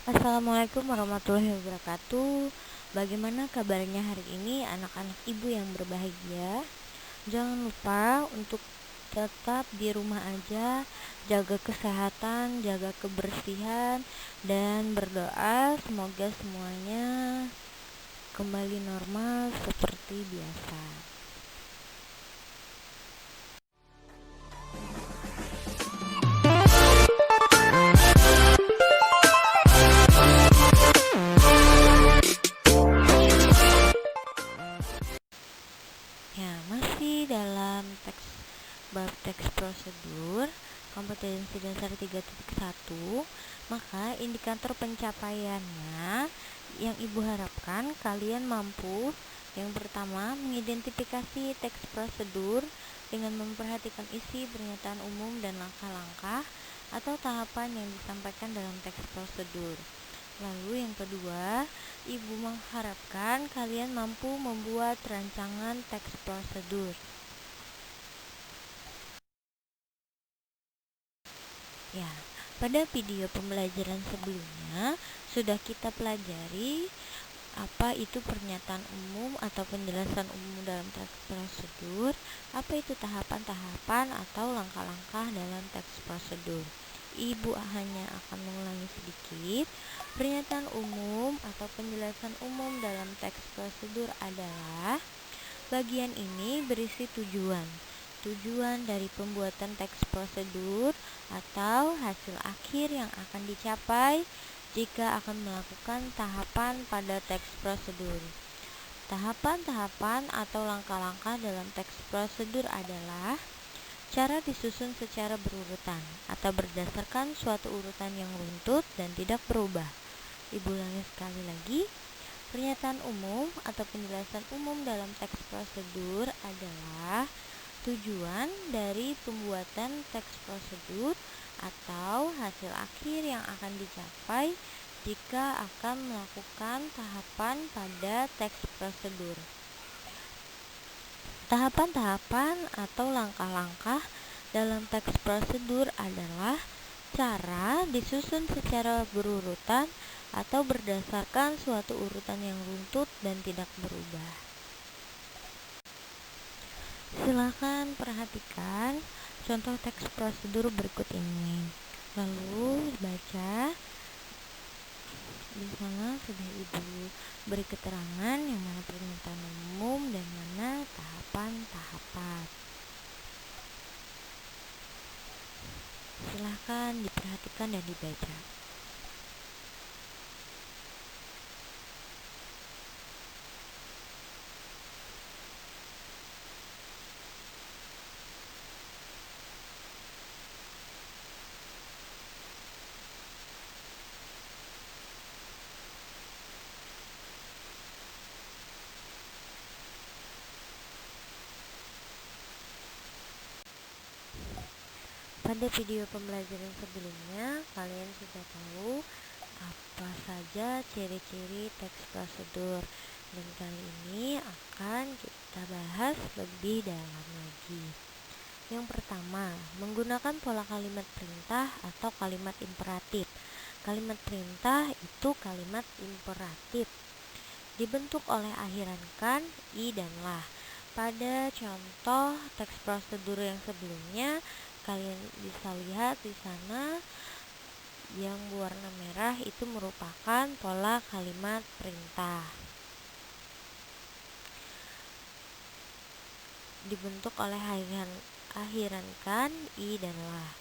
Assalamualaikum warahmatullahi wabarakatuh. Bagaimana kabarnya hari ini anak-anak ibu yang berbahagia? Jangan lupa untuk tetap di rumah aja, jaga kesehatan, jaga kebersihan, dan berdoa semoga semuanya kembali normal seperti biasa. Ya, masih dalam bab teks prosedur kompetensi dasar 3.1, maka indikator pencapaiannya yang ibu harapkan kalian mampu yang pertama mengidentifikasi teks prosedur dengan memperhatikan isi pernyataan umum dan langkah-langkah atau tahapan yang disampaikan dalam teks prosedur. Lalu yang kedua, ibu mengharapkan kalian mampu membuat rancangan teks prosedur. Ya, pada video pembelajaran sebelumnya sudah kita pelajari apa itu pernyataan umum atau penjelasan umum dalam teks prosedur, apa itu tahapan-tahapan atau langkah-langkah dalam teks prosedur. Ibu hanya akan mengulangi sedikit. Pernyataan umum atau penjelasan umum dalam teks prosedur adalah bagian ini berisi tujuan dari pembuatan teks prosedur atau hasil akhir yang akan dicapai jika akan melakukan tahapan pada teks prosedur. Tahapan-tahapan atau langkah-langkah dalam teks prosedur adalah cara disusun secara berurutan atau berdasarkan suatu urutan yang runtut dan tidak berubah. Ibu ulangi sekali lagi. Pernyataan umum atau penjelasan umum dalam teks prosedur adalah tujuan dari pembuatan teks prosedur atau hasil akhir yang akan dicapai jika akan melakukan tahapan pada teks prosedur. Tahapan-tahapan atau langkah-langkah dalam teks prosedur adalah cara disusun secara berurutan atau berdasarkan suatu urutan yang runtut dan tidak berubah. Silakan perhatikan contoh teks prosedur berikut ini. Lalu baca. Di sana sudah ibu beri keterangan yang mana pernyataan umum dan mana tahapan-tahapan. Silahkan diperhatikan dan dibaca. Pada video pembelajaran sebelumnya, kalian sudah tahu apa saja ciri-ciri teks prosedur, dan kali ini akan kita bahas lebih dalam lagi. Yang pertama, menggunakan pola kalimat perintah atau kalimat imperatif. Kalimat perintah itu kalimat imperatif, dibentuk oleh akhiran kan, i, dan lah. Pada contoh teks prosedur yang sebelumnya, kalian bisa lihat di sana yang berwarna merah itu merupakan pola kalimat perintah, dibentuk oleh akhiran kan, i, dan lah.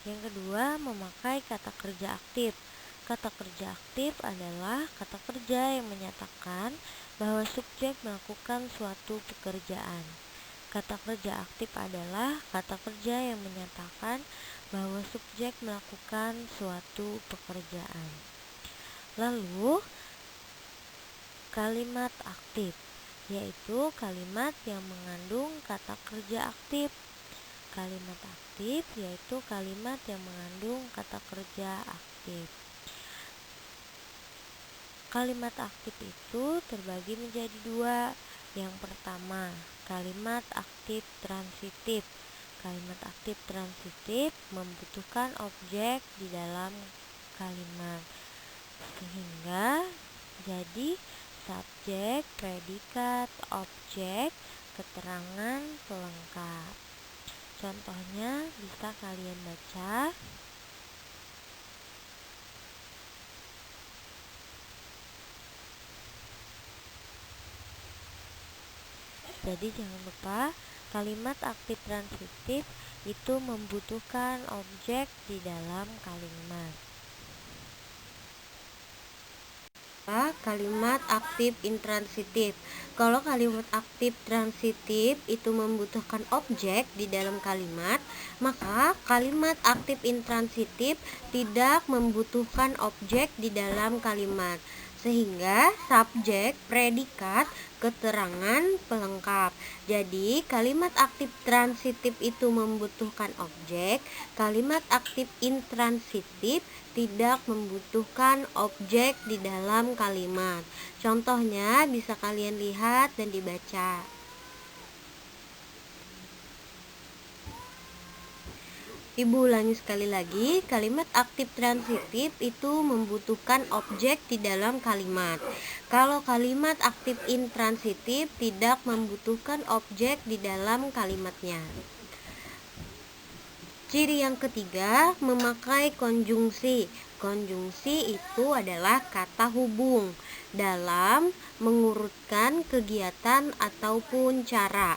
Yang kedua, memakai kata kerja aktif. Kata kerja aktif adalah kata kerja yang menyatakan bahwa subjek melakukan suatu pekerjaan. Kata kerja aktif adalah kata kerja yang menyatakan bahwa subjek melakukan suatu pekerjaan. Lalu, kalimat aktif, yaitu kalimat yang mengandung kata kerja aktif. Kalimat aktif yaitu kalimat yang mengandung kata kerja aktif. Kalimat aktif itu terbagi menjadi dua. Yang pertama, kalimat aktif transitif. Kalimat aktif transitif membutuhkan objek di dalam kalimat. sehingga jadi subjek, predikat, objek, keterangan pelengkap. Contohnya bisa kalian baca. Jadi jangan lupa kalimat aktif transitif itu membutuhkan objek di dalam kalimat. Kalimat aktif intransitif. Kalau kalimat aktif transitif itu membutuhkan objek di dalam kalimat, maka kalimat aktif intransitif tidak membutuhkan objek di dalam kalimat, sehingga subjek, predikat, keterangan pelengkap. Jadi kalimat aktif transitif itu membutuhkan objek, kalimat aktif intransitif tidak membutuhkan objek di dalam kalimat. Contohnya bisa kalian lihat dan dibaca. Ibu ulangi sekali lagi, kalimat aktif transitif itu membutuhkan objek di dalam kalimat. Kalau kalimat aktif intransitif tidak membutuhkan objek di dalam kalimatnya. Ciri yang ketiga, memakai konjungsi. Konjungsi itu adalah kata hubung dalam mengurutkan kegiatan ataupun cara.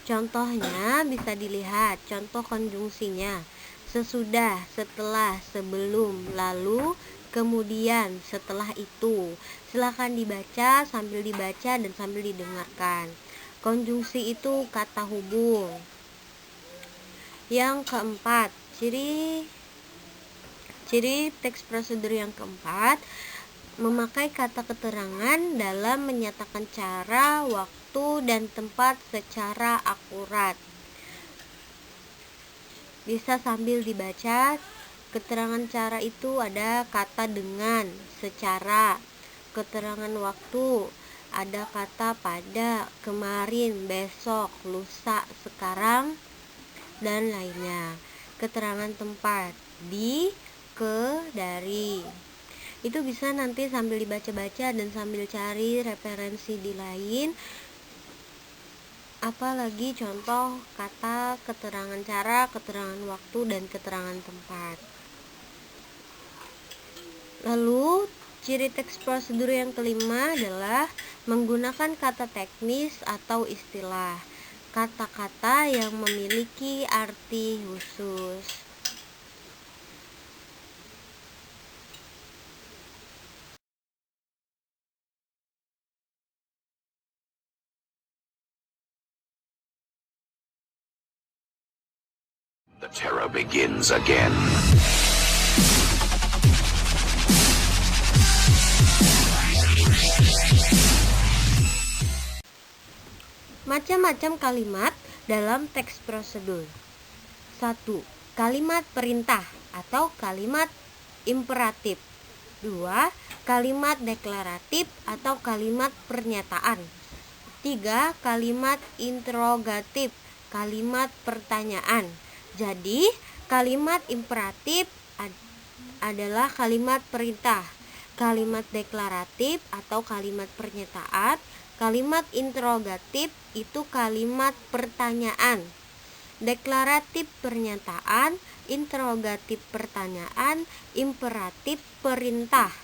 Contohnya bisa dilihat contoh konjungsinya. Sesudah, setelah, sebelum, lalu, kemudian, setelah itu. Silakan dibaca sambil dibaca dan sambil didengarkan. Konjungsi itu kata hubung. Yang keempat, ciri teks prosedur yang keempat, memakai kata keterangan dalam menyatakan cara, waktu, dan tempat secara akurat. Bisa sambil dibaca. Keterangan cara itu ada kata dengan, secara. Keterangan waktu ada kata pada, kemarin, besok, lusa, sekarang, dan lainnya. Keterangan tempat di, ke, dari. Itu bisa nanti sambil dibaca-baca dan sambil cari referensi di lain. Apalagi contoh kata, keterangan cara, keterangan waktu, dan keterangan tempat. Lalu ciri teks prosedur yang kelima adalah menggunakan kata teknis atau istilah, kata-kata yang memiliki arti khusus. The terror begins again. Macam-macam kalimat dalam teks prosedur. 1. Kalimat perintah atau kalimat imperatif. 2. Kalimat deklaratif atau kalimat pernyataan. 3. Kalimat interrogatif, kalimat pertanyaan. Jadi, kalimat imperatif adalah kalimat perintah, kalimat deklaratif atau kalimat pernyataan, kalimat interrogatif itu kalimat pertanyaan, deklaratif pernyataan, interrogatif pertanyaan, imperatif perintah.